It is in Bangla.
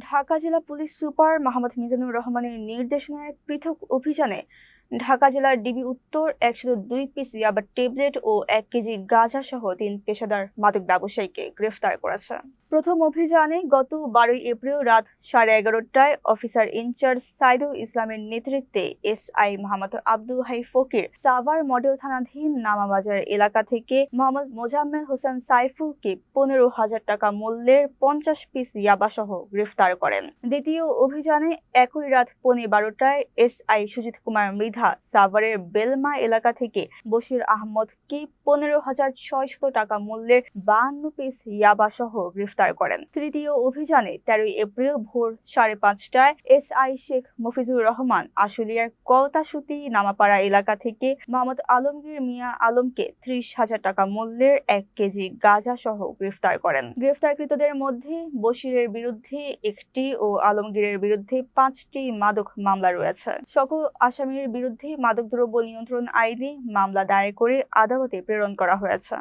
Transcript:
ঢাকা জেলা পুলিশ সুপার মোহাম্মদ মিজানুর রহমানের নির্দেশনায় পৃথক অভিযানে ঢাকা জেলার ডিবি উত্তর ১০২ পিস ইয়াবা ট্যাবলেট ও ১ কেজি গাঁজা সহ ৩ পেশাদার মাদক ব্যবসায়ীকে গ্রেফতার করেছে। প্রথম অভিযানে গত ১২ এপ্রিল রাত 11:30টায় অফিসার ইনচার্জ সাইদুল ইসলামের নেতৃত্বে এসআই মোহাম্মদ আব্দুল হাই ফকির সাভার মডেল থানাধীন নামাবাজার এলাকা থেকে মোহাম্মদ মোজাম্মেল হোসেন সাইফুলকে ১৫,০০০ টাকা মূল্যের ৫০ পিস ইয়াবা সহ গ্রেফতার করেন। দ্বিতীয় অভিযানে একই রাত ১৫:১২টায় এসআই সুজিত কুমার মৃধা সাভারের বেলমা এলাকা থেকে বশির আহমদকে ১৫,৬০০ টাকা মূল্যের ৫২ পিস ইয়াবা সহ গ্রেফতার করেন। তৃতীয় অভিযানে ১৩ এপ্রিল ভোর ৫:৩০টায় এসআই শেখ মফিজুর রহমান আশুলিয়ার কলতাসুতি নামাপাড়া এলাকা থেকে মোহাম্মদ আলমগীর মিয়া আলমকে ৩০,০০০ টাকা মূল্যের ১ কেজি গাঁজা সহ গ্রেফতার করেন। গ্রেফতারকৃতদের মধ্যে বশিরের বিরুদ্ধে ১টি ও আলমগীরের বিরুদ্ধে ৫টি মাদক মামলা রয়েছে। সকল আসামির বিরুদ্ধে মাদকদ্রব্য নিয়ন্ত্রণ আইনে মামলা দায়ের করে আদালতে প্রেরণ করা হয়েছে।